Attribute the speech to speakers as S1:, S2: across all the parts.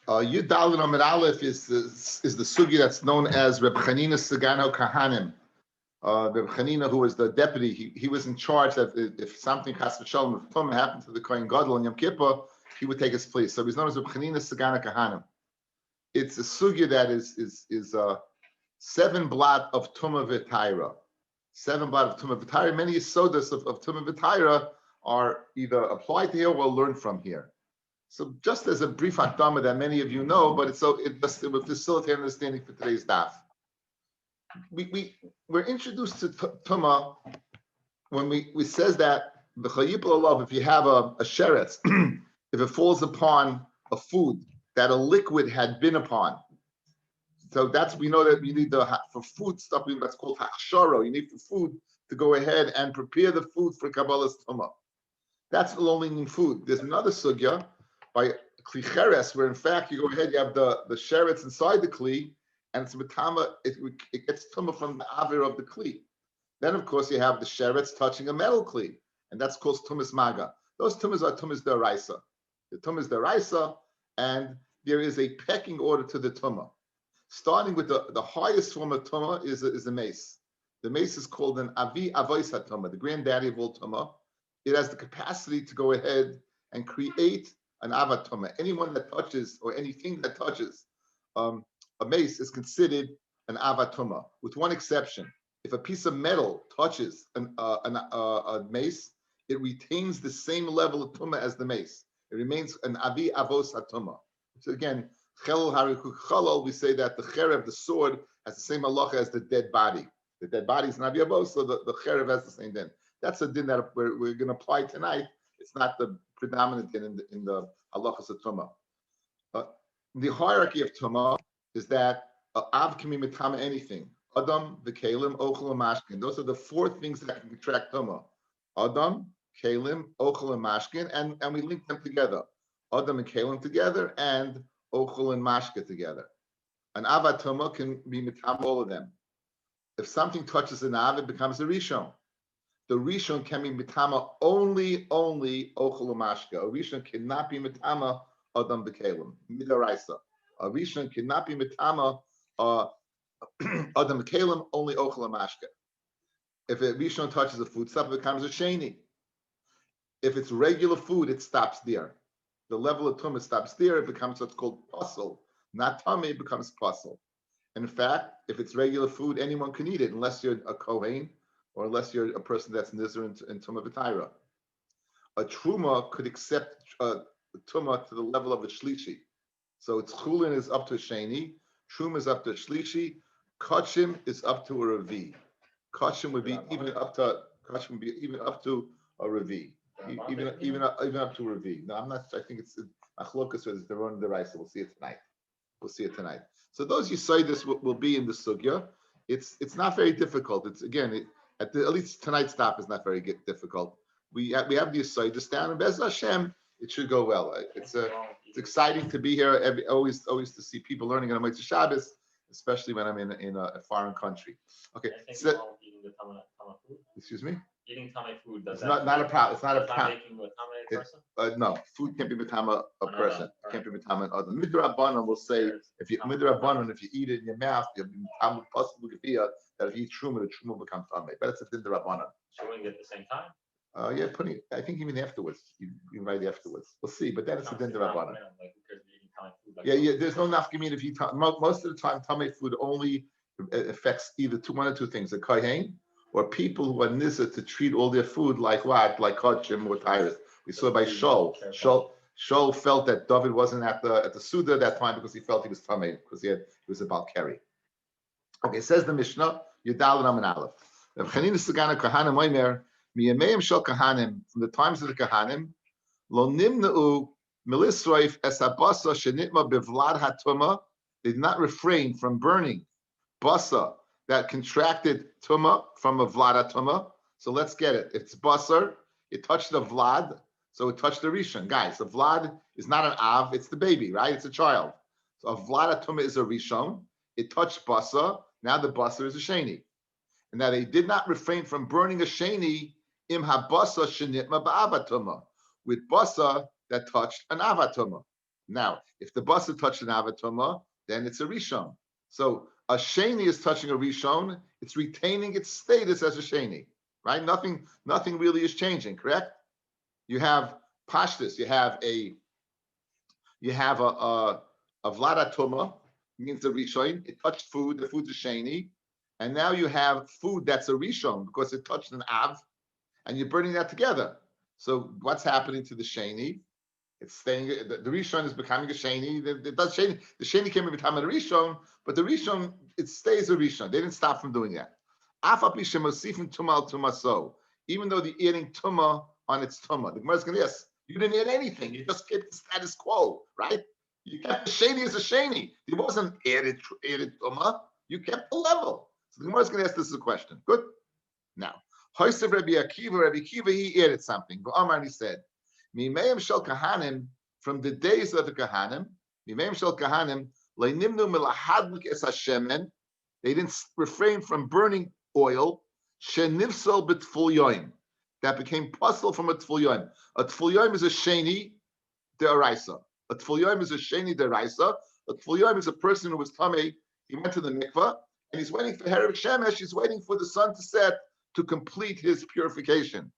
S1: Yud Daled Amid Aleph is the sugi that's known as Reb Chanina Sagano Kahanim. Reb Chanina, who was the deputy, he was in charge that if something Chas v'Shalom, if Tum happened to the Kohen Gadol on Yom Kippur, he would take his place. So he's known as Reb Chanina Sagano Kahanim. It's a sugi that is 7 blot of Tumah V'Taira. 7 blot of Tumah V'Taira. Many sodas of Tumah V'Taira are either applied to here or learned from here. So just as a brief hakdama that many of you know, but it will facilitate understanding for today's daf. We're introduced to Tumah when we says that if you have a sheretz, if it falls upon a food that a liquid had been upon. So we know that you need for food stuff that's called hachshara. You need for food to go ahead and prepare the food for Kabbalah's Tumah. That's the only in food. There's another sugya by kli cheres, where in fact you go ahead, you have the sheretz inside the kli, and it's matama. It gets tumah from the avir of the kli. Then of course you have the sheretz touching a metal kli, and that's called tumas maga. Those tumas are tumas deraisa. The tumas deraisa, and there is a pecking order to the tumah. Starting with the highest form of tumah is a mace. The mace is called an avi avois hatumah, the granddaddy of all tumah. It has the capacity to go ahead and create an avatuma. Anyone that touches or anything that touches a mace is considered an avatuma, with one exception. If a piece of metal touches a mace, it retains the same level of tuma as the mace. It remains an avi avos hatuma. So again, chelul harikuk chalol, we say that the cherev, the sword, has the same halacha as the dead body. The dead body is an avi avos, so the cherev has the same din. That's a din that we're going to apply tonight. It's not the predominant din in the halachas of tumah. The hierarchy of tumah is that av can be mitama anything. Adam, the kalim, ochel, and mashkin. Those are the 4 things that can contract tumah. Adam, kalim, ochel, and mashkin, and we link them together. Adam and kalim together, and ochel and mashkin together. An avat tumah can be mitama all of them. If something touches an av, it becomes a rishon. The rishon can be mitama only ochel umashka. A rishon cannot be mitama adam b'kelim midaraisa. A rishon cannot be mitama adam b'kelim, only ochel umashka. If a rishon touches a food stuff, it becomes a sheni. If it's regular food, it stops there. The level of tumah stops there. It becomes what's called puzzle. Not tummy, it becomes puzzle. And in fact, if it's regular food, anyone can eat it unless you're a kohen, or unless you're a person that's nizer in Tumah V'Taira. A truma could accept Tumah to the level of a shlishi. So its chulin is up to a sheni, truma is up to a shlishi, kachim is up to a revi. Kachim would be even up to a revi. Even up to a revi. No, I'm not. I think it's achlokas or it's the run the rice. We'll see it tonight. So those you say this will be in the sugya. It's not very difficult. It's again. At least tonight's stop is not very difficult. We have the Yisaitis down, and Bez Hashem, it should go well. It's exciting to be here. Always to see people learning on a Motzei Shabbos, especially when I'm in a foreign country. Okay. So, excuse me.
S2: Eating tamei food.
S1: It's not a problem. It's not a problem. No, food can't be mitama a person. It can't be mitama an other. Midrabanan will say if you eat it in your mouth, you'll be mitama possible that if you eat truma, the truma becomes tamei. But it's a midrabanan.
S2: Showing it at the same time.
S1: I think even afterwards. You right afterwards. We'll see. But then it's a midrabanan. There's no nafkamin if you most of the time tamei food only affects either one or two things: a kohen, or people who are nizah to treat all their food like what? Like kachim or tyrus. We saw by Shaul. Shaul felt that David wasn't at the Suda at that time because he felt he was tamei, because he was a Balkari. Okay, says the Mishnah, Yudal Raman Aleph. Rav Chanina Sagana Kahanim Oimer, Miyameim Shel Kahanim, from the times of the Kahanim, Lo Nimna'u Milisroif Es Habasa Shenitma Bivlad HaTuma, they did not refrain from burning basa that contracted tuma from a vlad tuma. So let's get it. It's basar. It touched the vlad, so it touched the rishon. Guys, the vlad is not an av. It's the baby, right? It's a child. So a vlad tuma is a rishon. It touched basa. Now the basar is a sheni. And now they did not refrain from burning a sheni im habasa shenitma ba'avatuma, with basa that touched an avatuma. Now, if the basa touched an avatuma, then it's a rishon. So a sheni is touching a rishon. It's retaining its status as a sheni, right? Nothing really is changing. Correct? You have pashtus. You have a vlada tuma, means the rishon. It touched food. The food's a sheni, and now you have food that's a rishon because it touched an av, and you're burning that together. So what's happening to the sheni? It's staying. The Rishon is becoming a sheni. It does sheni. The sheni came every time of the Rishon, but the Rishon it stays a Rishon. They didn't stop from doing that. Even though they're adding tuma on its tuma, the Gemara is going to ask, you didn't add anything. You just kept the status quo, right? You kept the sheni as a sheni. It wasn't added tuma. You kept the level. So the Gemara is going to ask this as a question. Good. Now, Hoysev Rabbi Akiva, he added something. But Amar, he said, Mimeim shel kahanim, from the days of the kahanim, Mimeim shel kahanim, le'nimnu milahadlik es hashemen, they didn't refrain from burning oil, shenivsel b'tful yoim, that became puzzle from a tful yoim. A tful yoim is a sheni de'araisa. A tful yoim is a sheni de'araisa. A tful yoim is a person who was tamei, he went to the mikveh, and he's waiting for Herav Shemesh, he's waiting for the sun to set to complete his purification.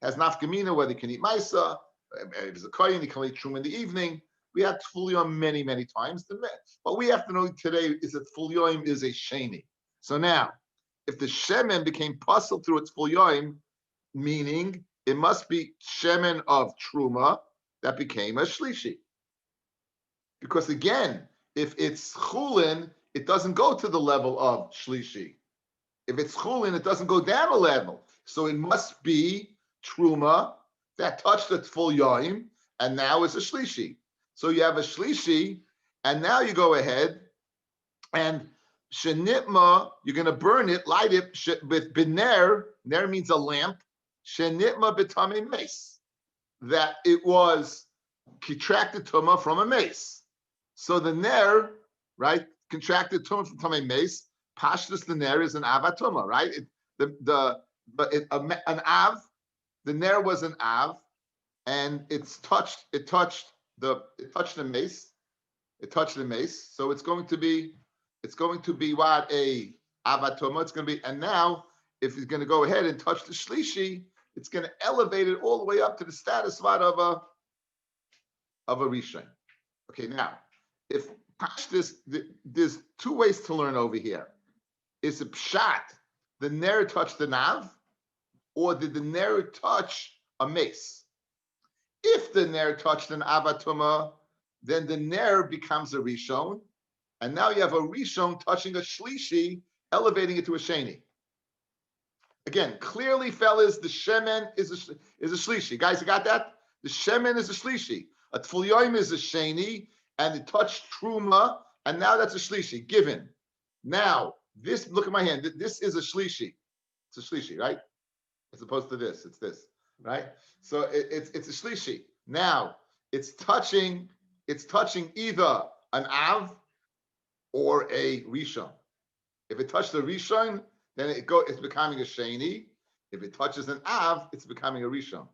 S1: Has nafkamina whether he can eat maisa. If it's a kohen, he can eat shum in the evening. We had tful yom many times. What we have to know today is that tful yom is a sheni. So now, if the shemen became puzzled through its tful yom, meaning it must be shemen of truma that became a shlishi. Because again, if it's chulin, it doesn't go to the level of shlishi. If it's chulin, it doesn't go down a level. So it must be truma that touched the full yoim, and now it's a shlishi. So you have a shlishi, and now you go ahead and shenitma, you're going to burn it, light it with biner. Ner means a lamp. Shenitma b'tamei mace, that it was contracted tuma from a mace. So the ner, right, contracted tuma from tamei mace. Pashtus the ner is an avatuma, right? An av. The ner was an av, and it touched the mace. It touched the mace. So it's going to be what a avatoma. It's going to be, and now if it's going to go ahead and touch the shlishi, it's going to elevate it all the way up to the status of a rishon. Okay, now if pashtus, there's two ways to learn over here. Is a pshat the ner touched the nav? Or did the ner touch a mace? If the ner touched an avatuma, then the ner becomes a rishon, and now you have a rishon touching a shlishi, elevating it to a sheni. Again, clearly, fellas, the shemen is a shlishi. Guys, you got that? The shemen is a shlishi. A tful yoim is a sheni, and it touched truma, and now that's a shlishi. Given. Now, this, look at my hand. This is a shlishi. It's a shlishi, right? As opposed to this, it's this, right? So it's a shlishi. Now it's touching either an av or a rishon. If it touched the rishon, then it's becoming a sheni. If it touches an av, it's becoming a rishon.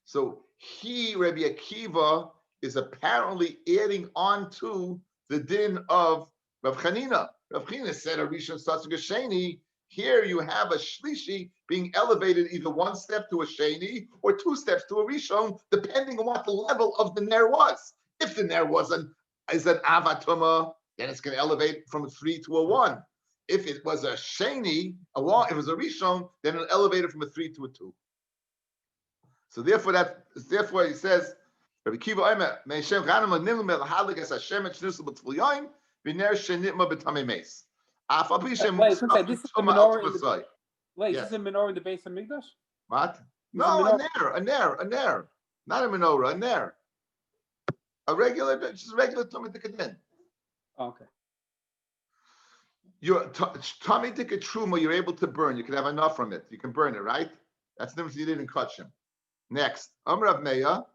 S1: So Rabbi Akiva, is apparently adding on to the din of Rav Chanina. Rav Chanina said a rishon starts with a sheni. Here you have a shlishi being elevated either one step to a sheni or two steps to a rishon, depending on what the level of the ner was. If the ner is an avatuma, then it's going to elevate from a 3 to a 1. If it was a sheni, if it was a rishon, then it'll elevate it from a 3 to a 2. So therefore he says, Rabbi Kiva Omer, Me'Shem Chanim L'Nimlu Melahadlik Es Hashem Et Shnusel B'Tful Yoim V'Ner Shenitma B'Tamei Meis.
S3: Wait, this is the menorah in the,
S1: yes.
S3: This is a menorah in the base of Mikdash?
S1: What? No, a ner. Not a menorah, a ner. Just regular Tummy Tikadin.
S3: Okay.
S1: Your Tummy Tikad Truma, you're able to burn. You can have enough from it. You can burn it, right? That's the difference you didn't catch him. Next, Amrav Meya,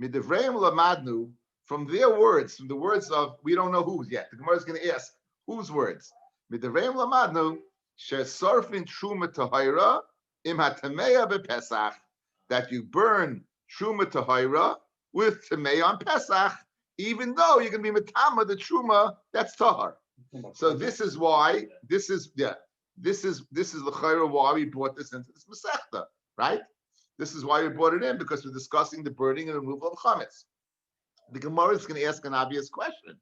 S1: Midivreim Lamadnu, from their words, from the words of, we don't know whose yet. The Gemara is going to ask, whose words? Midivreim Lamadnu, Shesorfin Truma Tahira, Im HaTameya BePesach, that you burn Truma Tahira with Tameya on Pesach, even though you're going to be metama the truma that's tahar. So this is why this is the chayra why we brought this into this masechta, right? This is why we brought it in because we're discussing the burning and removal of chametz. The Gemara is going to ask an obvious question.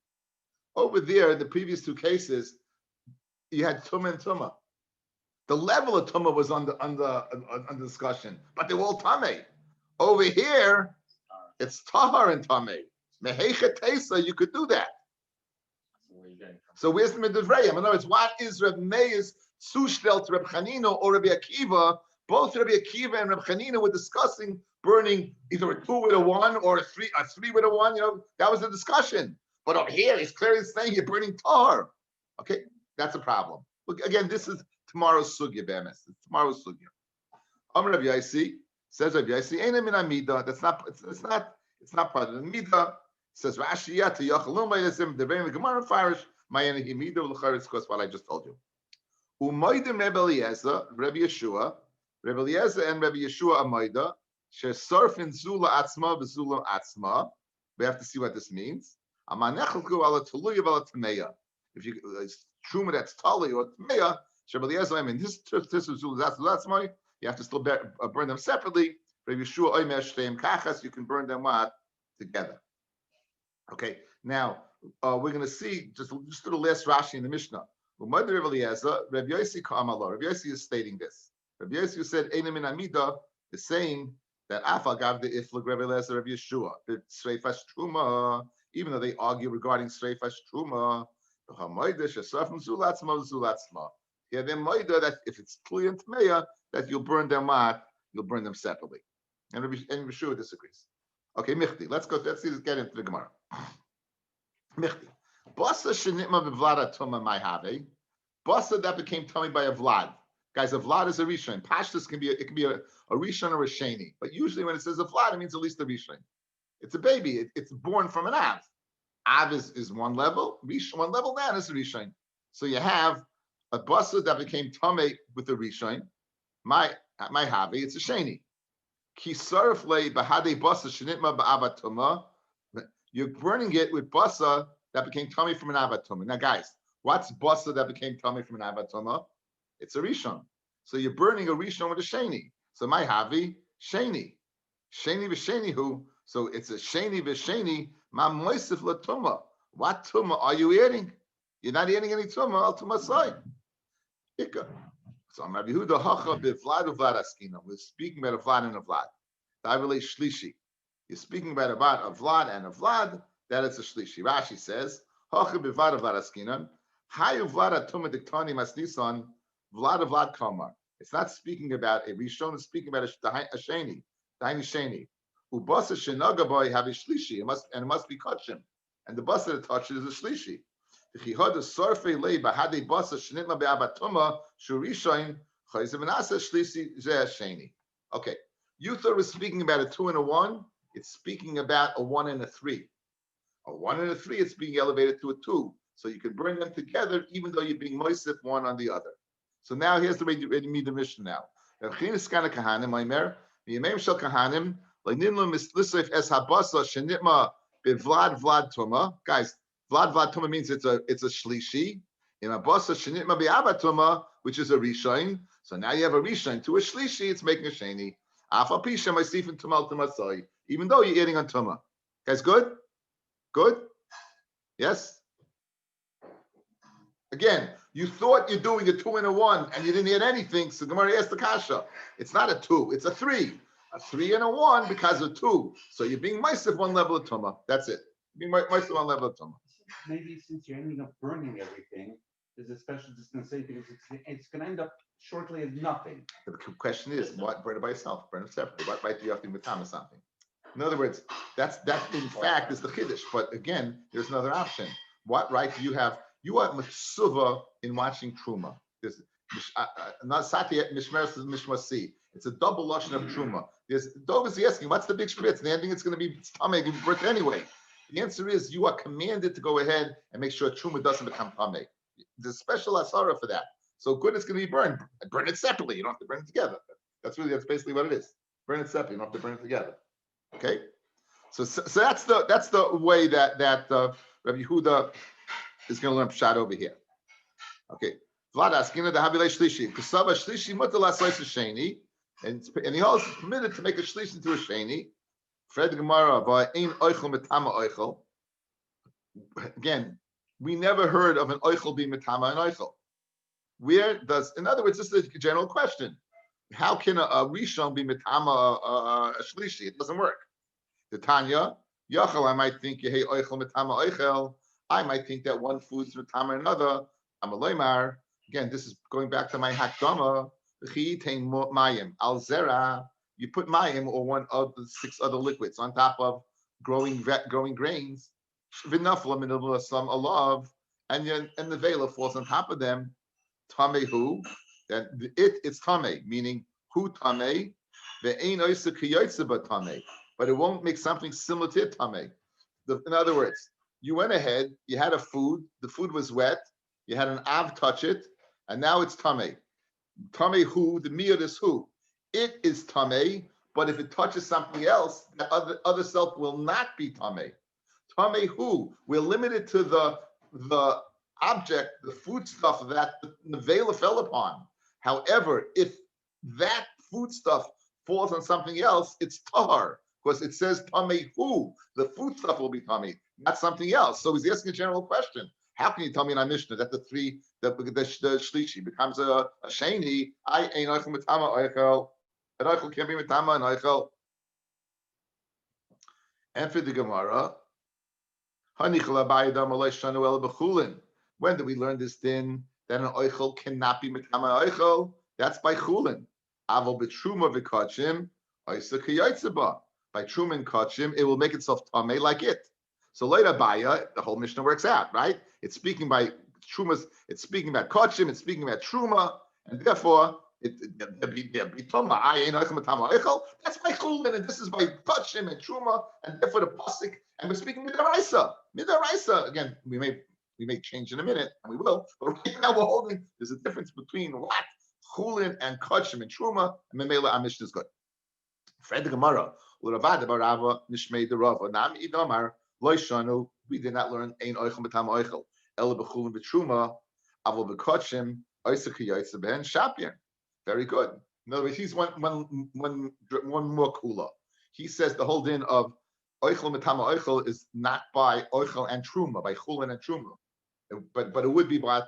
S1: Over there, in the previous two cases, you had tumah and tumah. The level of tumah was under discussion, but they were all tameh. Over here, it's tahar and tameh. Mehecha tesa, you could do that. So where's the midrayim? In other words, what is Reb Meir's zushtel to Reb Chanina or Rabbi Akiva? Both Rabbi Akiva and Reb Chanina were discussing burning either a 2 with a 1 or a 3 with a 1. You know, that was the discussion. But over here, he's clearly saying you're burning tar. Okay, that's a problem. Look again. This is tomorrow's sugya, be'emes. Tomorrow's sugya. Amar Rabbi Yaisi says Rabbi Yaisi ain't min amida. That's not. It's not part of the midah. Says Rashi yata yachalum ba'yasim devei Gemara farish ma'yene himida l'charetz kos what I just told you. Umaydim Rabbi Eliezer, Rabbi Yeshua, Rabbi Eliezer and Rabbi Yeshua amayda shesurfin zula atzma v'zula atzma. We have to see what this means. Amanechelku ala tuluya ala tameya. If you truma that's tali or tameya, Rabbi Eliezer, I mean this zula atzma. You have to still burn them separately. Rabbi Yeshua oimer shteim kachas. You can burn them what together. Okay, now we're going to see just to the last Rashi in the Mishnah. Rabbi Yossi is stating this. Rabbi Yossi said, "Einim min amida," is saying that Afal gav the iflag Rabbi Eliezer Rabbi Yeshua Sreifas Truma, even though they argue regarding Sreifas Truma. Yeah, they moida that if it's Tli and Tmeya, that you'll burn them separately. And Rabbi Yeshua disagrees. Okay, Michti. Let's go. Let's get into the Gemara. Michti. Basa shenitma b'vlad atuma my have. Basa that became tummy by a vlad. Guys, a vlad is a rishon. Pashtus can be a rishon or a sheni. But usually when it says a vlad, it means at least a rishon. It's a baby. It's born from an av. Av is one level. Rishon, one level down is a rishon. So you have a basa that became tummy with a rishon. My have. It's a sheni. You're burning it with basa that became tummy from an avatuma. Now, guys, what's basa that became tummy from an avatuma? It's a rishon. So you're burning a rishon with a sheni. So my havi sheni v'sheni who. So it's a sheni v'sheni ma moisif latuma. What tuma are you eating? You're not eating any tuma. Al tuma side. So Rabbi Yehuda hacha b'vlad uvlad askina. We're speaking about a vlad and a vlad. I relate shlishi. You're speaking about a vlad and a vlad. That is a shlishi. Rashi says hacha b'vlad uvlad askina. Hayu vlad atuma diktani masnisan vlad kamar. It's not speaking about a rishon. It's speaking about a sheni. Daini sheni. Ubasa shenaga boy have a shlishi. It must be kachim. And the basa that touches is a shlishi. Okay, Yuther is speaking about a 2 and a 1. It's speaking about a 1 and a 3. A 1 and a 3, it's being elevated to a 2. So you can bring them together, even though you're being moisef one on the other. So now here's the way you read the Mishnah now. Guys, Vlad Tuma means it's a shlishi. In a basa shenitma bi'avatuma, which is a rishon. So now you have a rishon to a shlishi. It's making a sheni. Afal pisha ma'asifin tumal tumasai. Even though you're eating on tuma. Guys, good? Good? Yes? Again, you thought you're doing a 2 and a 1 and you didn't eat anything. So Gemara asked the kasha. It's not a 2, it's a 3. A 3 and a 1 because of 2. So you're being ma'asif one level of tuma. That's it. Being ma'asif one level of tuma.
S4: Maybe since you're ending up burning everything, there's a special dispensation because it's going to end up shortly as nothing.
S1: The question is, what burn it by yourself? Burn it separately. What right do you have to do with time or something? In other words, that in fact is the chiddush. But again, there's another option. What right do you have? You are mitzuva in watching truma. There's not satiyat mishmeres mishmasi. It's a double lashon of truma. There's Dov is asking, what's the big spritz? The ending it's going to be tamei, give birth anyway. The answer is you are commanded to go ahead and make sure truma doesn't become tamei. There's a special asara for that. So good, it's going to be burned. Burn it separately. You don't have to burn it together. That's basically what it is. Burn it separately. You don't have to burn it together. Okay. So that's the way that Rabbi Yehuda is going to learn pshat over here. Okay. Vlad askina the habilei shlishi. Kusava shlishi mutal asois sheni, and he also permitted to make a shlish into a sheni. Fred Gemara va'ain oichel mitama oichel. Again, we never heard of an oichel being mitama and oichel. In other words, this is a general question. How can a rishon be mitama a shlishi? It doesn't work. The Tanya, yachal, I might think hey oichel mitama oichel. I might think that one food's mitama another. I'm a loymar. Again, this is going back to my hakdama. Mayim al zera. You put mayim or one of the 6 other liquids on top of growing grains. V'nafla min some alav, and the vela falls on top of them. Tame who? Then it's tame, meaning who tame. Ve'ein oisa kiyotze ba tame, but it won't make something similar to it tame. In other words, you went ahead, you had a food, the food was wet, you had an av touch it, and now it's tame. Tame who? The miyot is who? It is tame, but if it touches something else, the other self will not be tame. Tame who? We're limited to the object, the food stuff that the nevela fell upon. However, if that food stuff falls on something else, it's tahar, because it says tame who? The food stuff will be tame, not something else. So he's asking a general question. How can you tell me in our Mishnah that the shlishi becomes a sheni? I ain't oichel mitama oichel. An oichel can be mitama and oichel. And for the Gemara, when do we learn this din that an oichel cannot be mitama oichel? That's by chulin. Aval b'truma v'kachim oisa kiyaitzeba. By truma and kachim, it will make itself tamei like it. So later, Baya, the whole Mishnah works out, right? It's speaking by trumas, it's speaking about kachim, it's speaking about truma, and therefore that's by chulin, and this is by kachim and truma, and therefore the pasuk, and we're speaking midaraisa. Midaraisa, again, we may change in a minute, and we will, but right now we're holding there's a difference between what chulin and kachim and truma, and memela our Mishnah is good. Fred the Gemara, Uravad Barava Nishmei the Rava Nam Idomar. We did not learn ein oichel b'tam oichel el b'chulin b'truma avol b'kotchim oisek yoytze ben shapir. Very good. In other words, he's one more kula. He says the whole din of oichel b'tam oichel is not by oichel and truma, by chulin and truma, but it would be by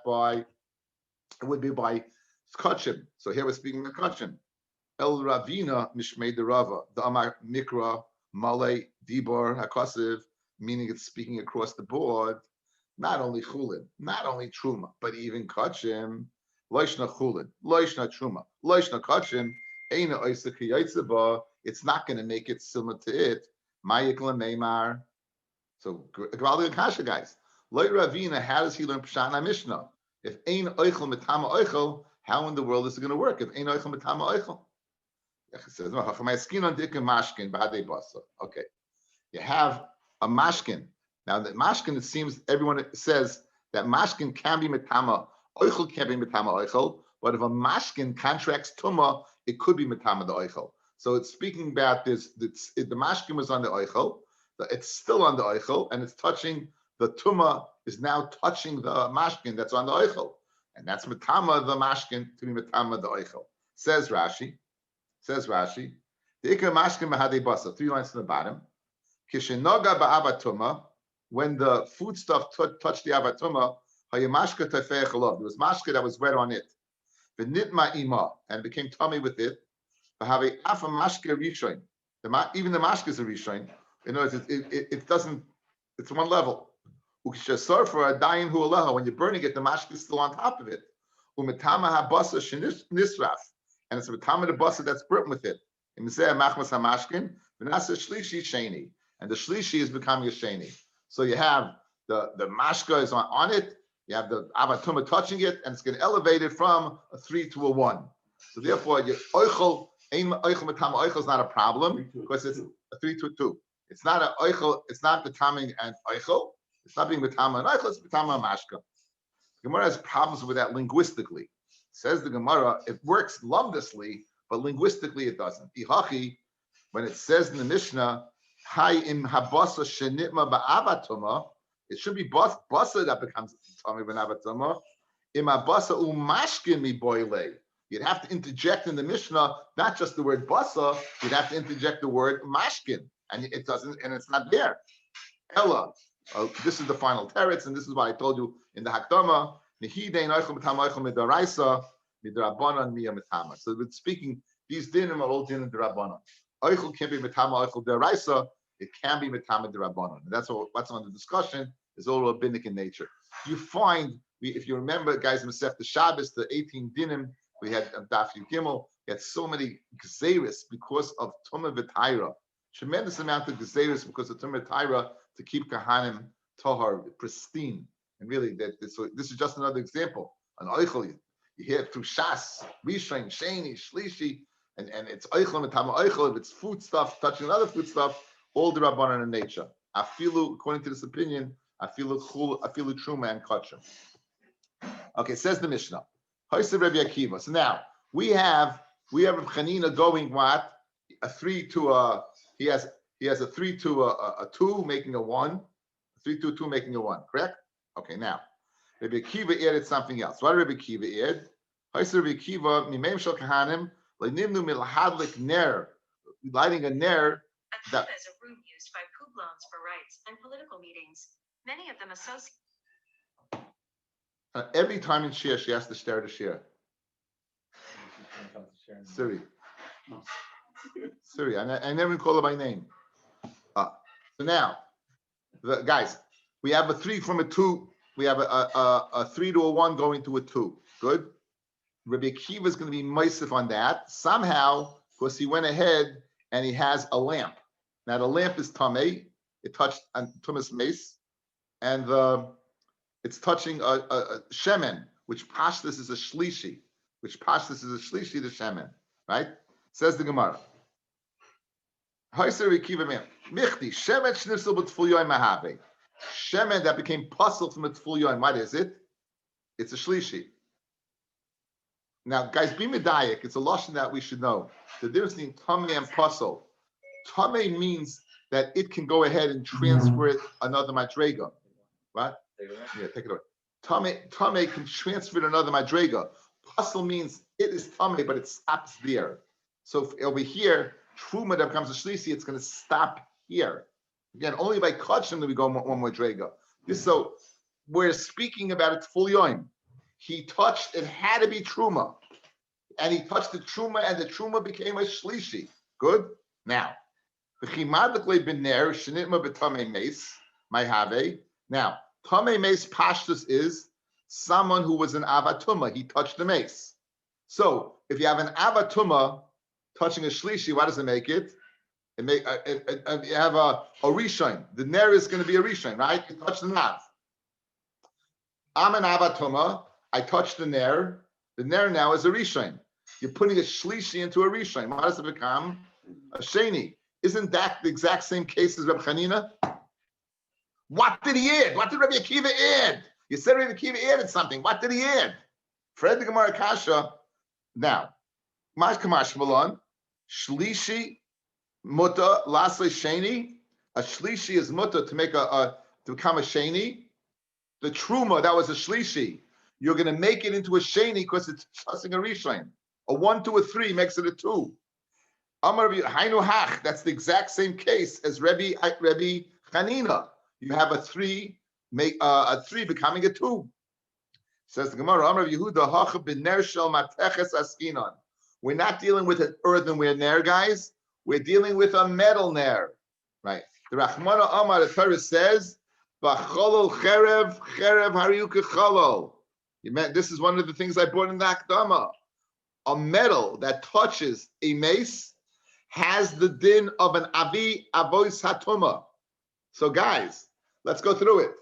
S1: kotchim. So here we're speaking of kotchim. El Ravina Mishmei the Rava the Amar Mikra Malay Dibor Hakosiv. Meaning it's speaking across the board, not only chulin, not only truma, but even kachim, loishna chulin, loishna truma, loishna kachim, eina oisa kiyatzeba. It's not going to make it similar to it. Mayikla meimar. So, Gvaldi Akasha guys, loy Ravina, how does he learn Pshat Mishnah? If ein oichel mitama oichel, how in the world is it going to work? If ein oichel mitama oichel, it says no. Okay, you have a mashkin. Now the mashkin, it seems everyone says that mashkin can be mitama, oichel can be mitama oichel, but if a mashkin contracts tuma, it could be mitama the oichel. So it's speaking about this. The mashkin was on the oichel, it's still on the oichel, and it's touching the tuma is now touching the mashkin that's on the oichel, and that's mitama the mashkin to be mitama the oichel. Says Rashi, the ikar mashkin mahadei basa. 3 lines to the bottom. Kishinoga ba'avatuma, when the foodstuff touched the avatuma, hayamashka tefei chalav. There was mashka that was wet on it. V'nitma ima, and it became tummy with it. V'havei afa mashka rishon. Even the mashka is a rishon. In other words, it doesn't. It's one level. Ukishasar for a dayin hu aleha. When you're burning it, the mashka is still on top of it. Umetama habasa shenisraf, and it's a metama the basa that's burnt with it. Imzeh machmas hamashkin v'nasa shlishi sheni. And the shlishi is becoming a sheni. So you have the mashka is on it, you have the avatuma touching it, and it's going to elevate it from a 3 to a 1. So therefore, your oichel is not a problem because it's a 3 to a 2. It's not a oichel, it's not betaming and oichel, it's not being betama and oichel, it's betama and mashka. The Gemara has problems with that linguistically. Says the Gemara, it works lumdously, but linguistically it doesn't. Ihachi, when it says in the Mishnah, Hi im habasa shenitma ba'avatuma. It should be basa that becomes tummy b'avatuma. Im habasa umashkin mi boile. You'd have to interject in the Mishnah not just the word basa. You'd have to interject the word mashkin, and it doesn't, and it's not there. Ella. This is the final teretz, and this is why I told you in the Hakdama. So it's speaking, these dinim are all dinim d'Rabbanan. Oichel can be mitama oichel d'Oraisa. It can be mitama d'Rabbanan. That's on the discussion. Is all rabbinic in nature. You find, if you remember, guys, Masech the Shabbos, the 18 dinim we had Daf Yomi Gimel. We had so many gzeris because of Tumah v'Taira. Tremendous amount of gzeris because of Tumah v'Taira to keep Kahanim Tahar pristine. And really, so this is just another example. An oichel, you hear it through Shas, Rishon, Sheni, Shlishi, and it's oichel and tama oichel. If it's food stuff touching another food stuff, all the rabbanan in nature. Afilu, according to this opinion, afilu truma and kosher. Okay, says the Mishnah. Hoyse Rabbi Akiva. So now we have Rabbi Chanina going what? A 3 to a. He has a 3 to a 2, making a 1. 3 to a 2, making a 1. Correct? Okay, now Rabbi Akiva added something else. What did Rabbi Akiva add? Hoyse Rabbi Akiva mimeim shel kahanim le'nimnu milhadlik ner, lighting a ner.
S5: A kibbutz is a room used by publons for rites and political meetings. Many of them associate.
S1: Every time in Shir, she has to stare to Shir. Siri. Siri, I never call her by name. So now, guys, we have a 3 from a 2. We have a 3 to a 1 going to a 2. Good. Rabbi Akiva is going to be meisif on that. Somehow, because he went ahead and he has a lamp. Now, the lamp is tamei. It touched on tumas mace. And it's touching a shemen, which pashtus is a shlishi. The shemen. Right? Says the Gemara. Shemen that became puzzle from its full yoim. What is it? It's a shlishi. Now, guys, be medayik. It's a lashon that we should know. The difference between tamei and puzzle. Tamei means that it can go ahead and transfer it another madrega. What? Yeah, take it away. Tamei can transfer it another madrega. Puzzle means it is tamei, but it stops there. So over here, truma that becomes a shlishi, it's going to stop here. Again, only by kachim do we go one more drega. So we're speaking about its full yoim. He touched, it had to be truma. And he touched the truma, and the truma became a shlishi. Good? Now, now, tamei mace pashtus is someone who was an avatuma. He touched the mace. So if you have an avatuma touching a shlishi, what does it make it? You have a rishon. The ner is going to be a rishon, right? You touch the nav. I'm an avatuma. I touch the ner. The ner now is a rishon. You're putting a shlishi into a rishon. What does it become? A sheni. Isn't that the exact same case as Rabbi Chanina? What did he add? What did Rabbi Akiva add? You said Rabbi Akiva added something. What did he add? Fred the Gemara Kasha. Now, Mash Kamash Malon, Shlishi, Mutta, Lasle Sheni. A Shlishi is Mutta to make to become a Sheni. The Truma, that was a Shlishi. You're going to make it into a Sheni because it's tossing a Rishon. A 1 to a 3 makes it a 2. Amar Hainu Hach, that's the exact same case as Rabbi Chanina. You have a 3, make a 3 becoming a 2. Says the Gemara, Amar Yehuda Hach b'ner shel mateches askinon. We're not dealing with an earthenware ner, guys. We're dealing with a metal ner, right? The Rachmana Amar, the Torah says, "B'cholol cherev hariu kecholol." This is one of the things I brought in the Akdama. A metal that touches a mace has the din of an avi avois hatuma. So, guys, let's go through it.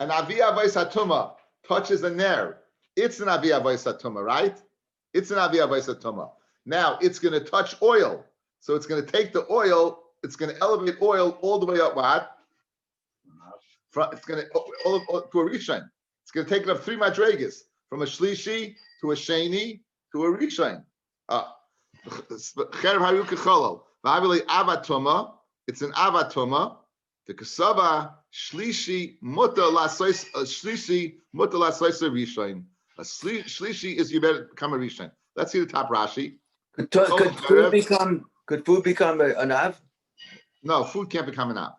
S1: An avi avois hatuma touches a ner. It's an avi avois hatuma, right? It's an avi avois hatuma. Now it's going to touch oil. So it's going to take the oil, it's going to elevate oil all the way up what? It's going to to a rishon. It's going to take it up 3 madregas, from a shlishi to a sheni to a rishon. Cherev haru kecholol. V'avili avatuma. it's an avatuma. The kasaba shlishi muta lasois shlishi muta lasois rishon. A shlishi is you better become a rishon. Let's see the top Rashi.
S6: Could food become an av?
S1: No, food can't become an av.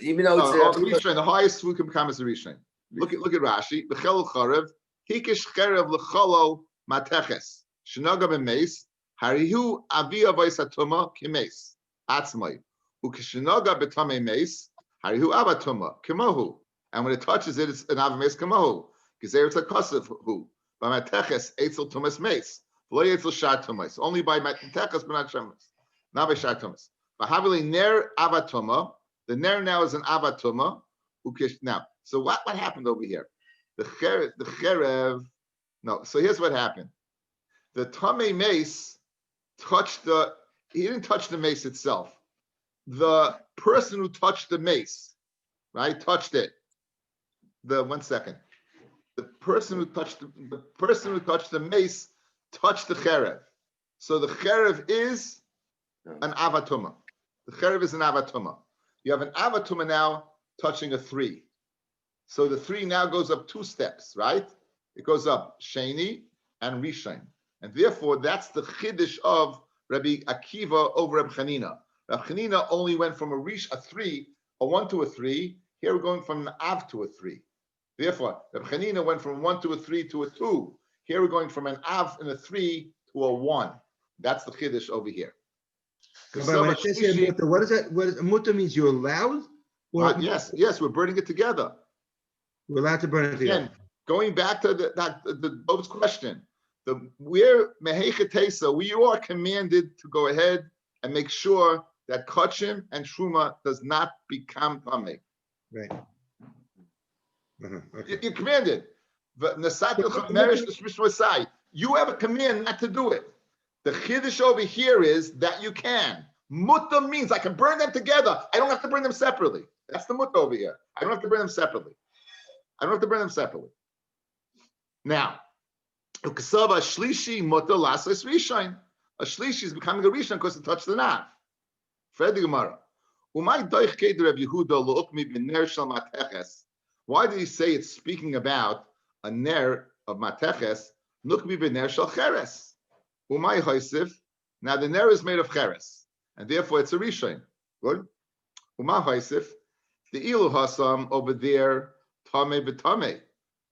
S6: Even though it's
S1: Rishon, the highest food can become as a rishon. Look at Rashi. B'chel charev hikish cherev l'cholo mateches shenoga b'meis harihu avi avos hatuma kimeis atzmai ukishenoga b'tamei meis harihu avatuma kimohu. And when it touches it, it's an avameis kimohu. Gezer it's a kasav hu. By mateches eitzel tumas meis. V'lo eitzel shar tumas. Only by mateches, but not shamas. Not by shar tumas. Havili ner avatuma. The ner now is an avatuma. Now, so what happened over here? The cherev. No, so here's what happened. The tamei mace touched the. He didn't touch the mace itself. The person who touched the mace, right, touched it. One second. The person who touched the mace touched the cherev. So the cherev is an avatuma. The cherev is an avatuma. You have an avatuma now touching a 3. So the 3 now goes up 2 steps, right? It goes up sheni and rishon. And therefore, that's the chiddush of Rabbi Akiva over Rabbi Chanina. Rabbi Chanina only went from a 1 to a 3. Here we're going from an av to a 3. Therefore, Rabbi Chanina went from 1 to a 3 to a 2. Here we're going from an av and a 3 to a 1. That's the chiddush over here.
S7: But when it says here, muta, what is that? What is, muta means you're allowed? Or
S1: yes, we're burning it together.
S7: We're allowed to burn it together.
S1: Again, going back to the Bob's question, where you are commanded to go ahead and make sure that kachim and truma does not become tamei.
S7: Right. Okay.
S1: You're commanded. You have a command not to do it. The chiddush over here is that you can. Mutta means I can burn them together. I don't have to burn them separately. That's the mutta over here. I don't have to burn them separately. Now, a shlishi mutta lasas rishon. A shlishi is becoming a rishon because it touched the nav. Fred the Gemara. Why did he say it's speaking about a ner of mateches? Lukmi b'ner shel cheres. Umay hoisif. Now the ner is made of cheres, and therefore it's a rishon. Good. Umay hoisif. The ilu hasam over there, tamei v'tamei.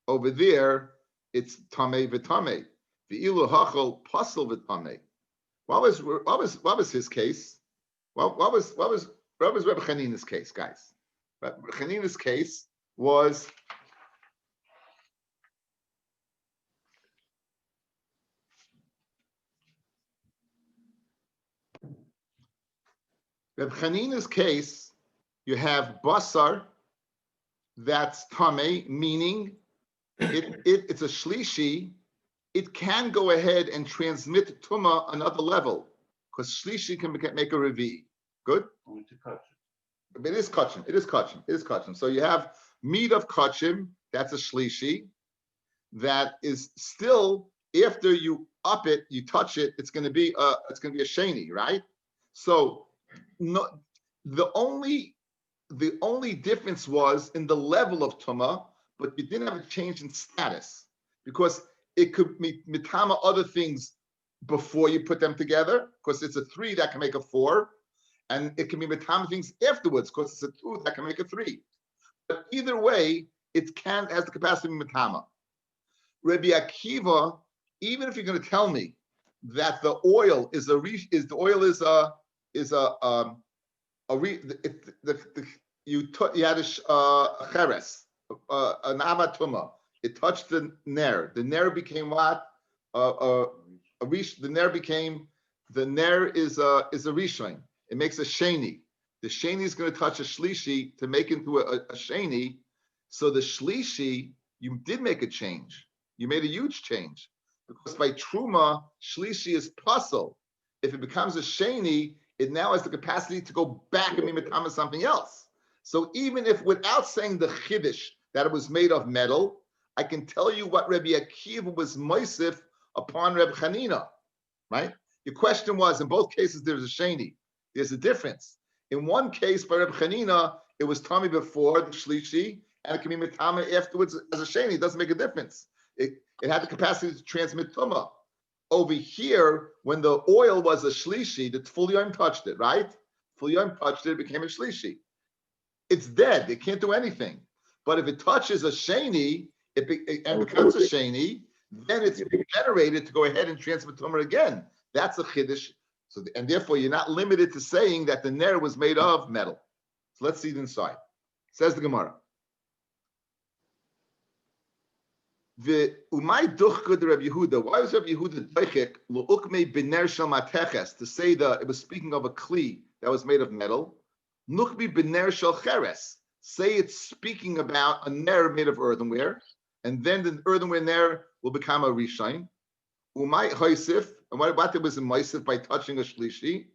S1: Over there, it's tamei v'tamei. The ilu hachol pasel v'tamei. What was his case? What was Rabbi Chanina's case, guys? Rabbi Chanina's case was Rabbi Chanina's case, you have basar, that's tamei, meaning it's a shlishi. It can go ahead and transmit tuma another level, because shlishi can make a revi. Good?
S4: Only to kachim.
S1: It is kachim. So you have meat of kachim, that's a shlishi, that is still, after you up it, you touch it, it's going to be a sheni, right? So no, the only difference was in the level of tuma, but you didn't have a change in status, because it could be mitama other things before you put them together, because it's a 3 that can make a 4, and it can be mitama things afterwards, because it's a 2 that can make a 3. But either way, it has the capacity to be mitama. Rabbi Akiva, even if you're going to tell me that the oil is a you had a cheres, an avatuma. It touched the ner. The ner became what? The ner is a rishon. It makes a sheni. The sheni is going to touch a shlishi to make into a sheni. So the shlishi, you did make a change. You made a huge change, because by truma, shlishi is puzzle. If it becomes a sheni, it now has the capacity to go back and be mitama something else. So even if, without saying the chiddush that it was made of metal, I can tell you what Rabbi Akiva was moisif upon Rabbi Chanina, right? Your question was, in both cases, there's a sheni. There's a difference. In one case, by Reb Chanina, it was tummy before the shlishi, and it can be mitama afterwards as a sheni. It doesn't make a difference. It had the capacity to transmit tumah. Over here, when the oil was a shlishi, the full yom touched it, right? Full yom touched it, it became a shlishi. It's dead. It can't do anything. But if it touches a sheni, and becomes a sheni, then it's generated to go ahead and transmit tumah again. That's a chiddush. So, and therefore, you're not limited to saying that the ner was made of metal. So let's see it inside. Says the Gemara. The umay duchkud Rabbi Yehuda. Why was Rabbi Yehuda doichik luukmei b'ner shel mateches to say that it was speaking of a kli that was made of metal? Nukbi b'ner shel cheres. Say it's speaking about a ner made of earthenware, and then the earthenware ner will become a rishain. Umay hoisif, and what it was in moisif by touching a shlishi.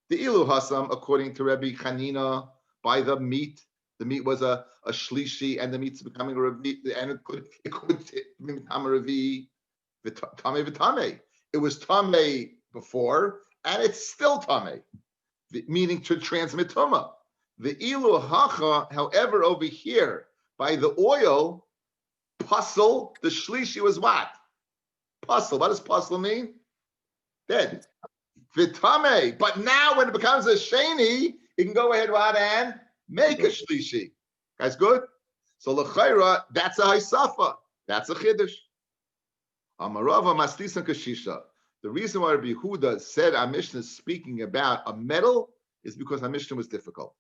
S1: The ilu hasam, according to Rabbi Chanina, by the meat. The meat was a shlishi, and the meat's becoming a ravi, and it could become a ravi, tame. It was tame before, and it's still tame, meaning to transmit tuma. The ilu hacha, however, over here by the oil, puzzle. The shlishi was what? Puzzle. What does puzzle mean? Dead. Vitame. But now, when it becomes a sheni, you can go ahead and make a shlishi. Guys, good? So l'chayra, that's a haisafa. That's a chiddush. Amarava mastisan kashisha. The reason why Rabbi Yehuda said our Mishnah is speaking about a metal is because our Mishnah was difficult.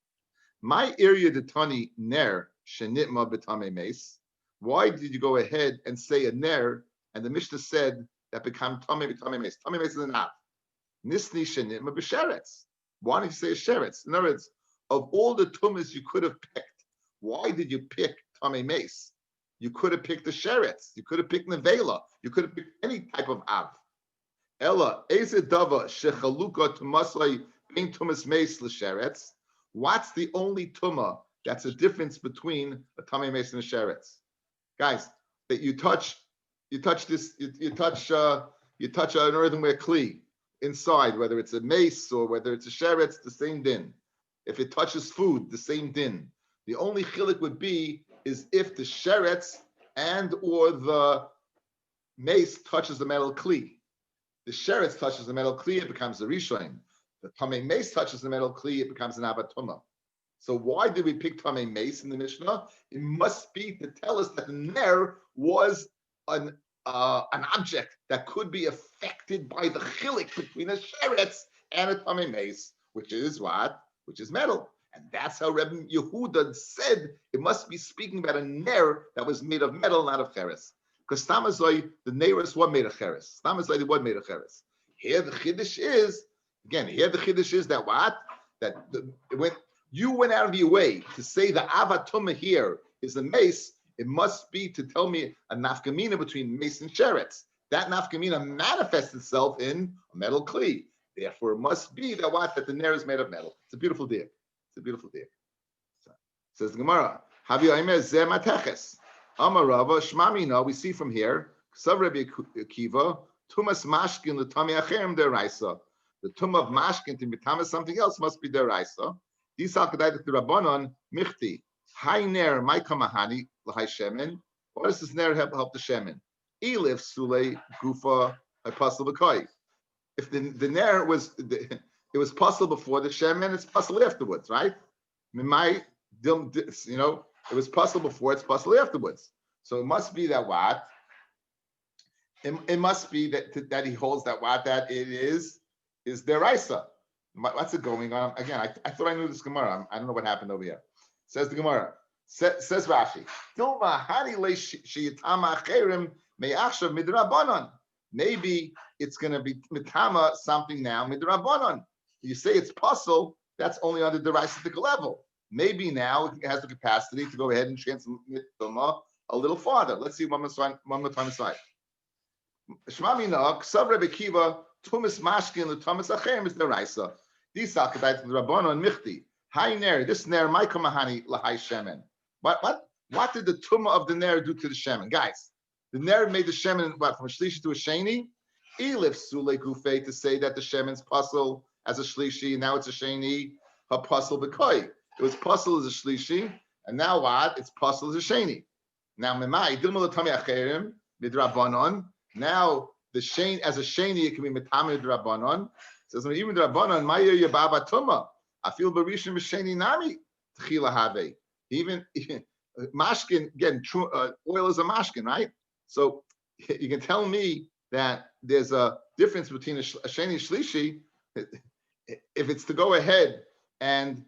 S1: My area de tani ner shenitma betame meis. Why did you go ahead and say a ner, and the Mishnah said that become tame betame meis? Tame meis is an av. Nisni shenitma b'sheretz. Why did you say a sheretz? In other words, of all the tumas you could have picked, why did you pick tame meis? You could have picked the sheretz. You could have picked nevela. You could have picked any type of av. Ella ezedava shechaluka tumasai bein tumas meis l'sheretz. What's the only tuma that's a difference between a tame meis and a sheretz? Guys, that you touch this, you touch an earthenware kli inside, whether it's a mace or whether it's a sheretz, the same din. If it touches food, the same din. The only chilik would be is if the sheretz and or the mace touches the metal kli. The sheretz touches the metal kli, it becomes a rishon. The tamei mace touches the metal kli, it becomes an abatuma. So why did we pick tamei mace in the Mishnah? It must be to tell us that the ner was an object that could be affected by the chilik between a sheretz and a tamei mace, which is what? Which is metal. And that's how Rabbi Yehuda said it must be speaking about a ner that was made of metal, not of cheres. Because Tamazoi, the nearest one made of cheres. Tamazoi, the one made of cheres. Here the chiddush is, again, that what? When you went out of your way to say the avatuma here is the mace, it must be to tell me a nafkamina between mace and sheretz. That nafkamina manifests itself in a metal kli. Therefore, it must be that what? That the ner is made of metal. It's a beautiful deal. It's a beautiful deal. So, says the Gemara, Havi Aimer Zeh Mateches. Amarava Shmamina, we see from here, Ksav Rabbi Akiva, Tumas Mashkin, the Tami Acherem deraisa. The tum of Mashkin to become something else must be deraisa. Disal Kedai the Rabbanon, Michti, Hai Ner, my Kamahani, Lahai Shemen. What does this Ner help the Shemen? Elif Sule Gufa Apostle Bakoi. If the Ner was, it was possible before the Shemen, it's possible afterwards, right? It was possible before, it's possible afterwards. So it must be that what? It must be that he holds that what that it is deraisa. What's it going on? Again, I thought I knew this Gemara. I don't know what happened over here. Says the Gemara. Says Rashi. Maybe it's going to be mitama something now midrabanan. You say it's possible. That's only on the deraisitic level. Maybe now it has the capacity to go ahead and transmit Tuma a little farther. Let's see one more time aside. Shmamina, Ksav Rebbe Kiva, Tumas Mashkin, the Tumas Achem is deraisa. These Sakadai to the Rabbanon and Michti. Hi Ner, this Ner, my Kamahani, Lahai Shemen. What did the Tuma of the Ner do to the Shemen? Guys, the Ner made the Shemen, from a Shlishi to a Sheni? Elif Sule Gufe, to say that the Shemen's puzzle as a Shlishi, now it's a Sheni. Hapasul b'koi. It was pasul as a shlishi, and now what? It's pasul as a sheni. Now memai dilma l'tami acherim midrabanon. Now the sheni as a sheni it can be mitami midrabanon. Says even midrabanon ma'yer yababa tuma. I feel barishim v'sheni nami tchila have. Even mashkin again, oil is a mashkin, right? So you can tell me that there's a difference between a sheni shlishi if it's to go ahead and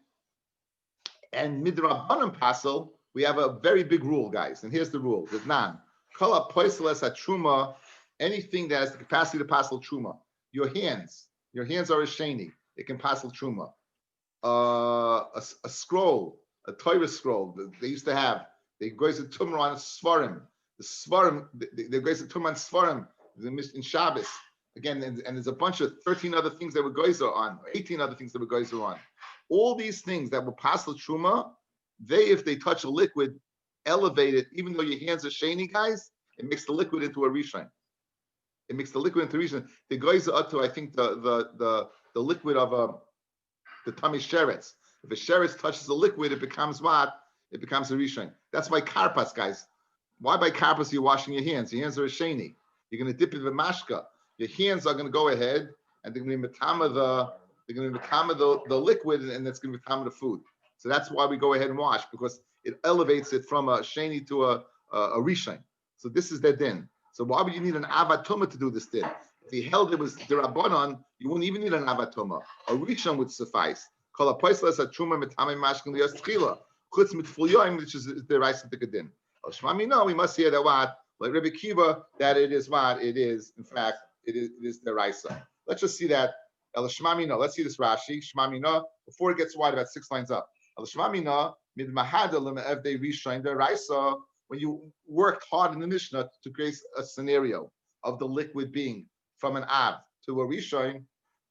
S1: midrabanan pasel. We have a very big rule, guys, and here's the rule: there's none. Kala poiseles at truma, anything that has the capacity to pasel truma. Your hands are a sheni; it can pasel truma. A scroll, a Torah scroll. They used to have. They go to tumor on svarim. The svarim, they go to tumor on svarim. In Shabbos again, and there's a bunch of 13 other things that were goizer on, 18 other things that were goizer on. All these things that were pasel truma, if they touch a liquid, elevate it. Even though your hands are sheni, guys, it makes the liquid into a rishon. It makes the liquid into a rishon. The goizer up to I think the liquid of the tummy sheretz. If a sheretz touches the liquid, it becomes what? It becomes a rishon. That's why karpas, guys. Why by karpas you're washing your hands? Your hands are a sheni. You're going to dip it in mashka. Your hands are going to go ahead and they're going to be matama the liquid, and it's going to be matama the food. So that's why we go ahead and wash, because it elevates it from a sheni to a rishon. So this is their din. So why would you need an avatuma to do this din? If he held it was derabanan, you wouldn't even need an avatuma. A rishon would suffice. Kol hapoisles at truma mitame mashkin liyas tchila chutz mitfulyoim, which is the rice of the din. Shmami, no, we must hear that what, like Rabbi Kiva, that it is what it is. In fact, it is the raisa. Let's just see that. El Shmami, no. Let's see this Rashi. Shmami, no. Before it gets wide, about 6 lines up. El Shmami, no. Mid mahada leme'evdei rishain the raisa. When you worked hard in the Mishnah to create a scenario of the liquid being from an av to a rishain,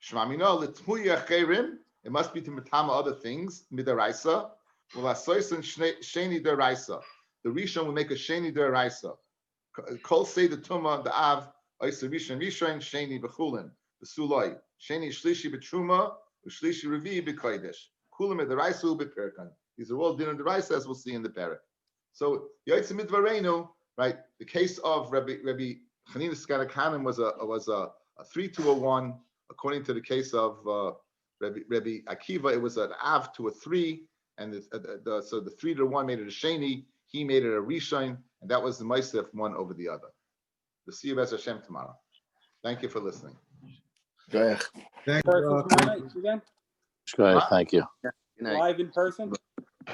S1: Shmami, no. L'tmuya cheirim. It must be to matama other things. Midaraisa. V'lasoisen sheni deraisa. The rishon will make a sheni deraisa. Kol say the tuma the av oisa rishon sheni b'chulin the suloi sheni shlishi b'truma u'shlishi revi b'kodesh kulam deraisa u'b'perkan. These are all din of deraisa, as we'll see in the parak. So yotzei midvarenu, right? The case of Rabbi Chanina Skanakanim was a 3-1. According to the case of Rabbi Akiva, it was an av to a 3, and so the 3-1 made it a sheni. He made it a rishon, and that was the Ma'aseh one over the other. We'll see you B'ez Hashem tomorrow. Thank you for listening.
S7: Thank
S3: Person
S7: you.
S3: tomorrow night again,
S8: Great, thank you.
S6: Good night.
S3: live in person.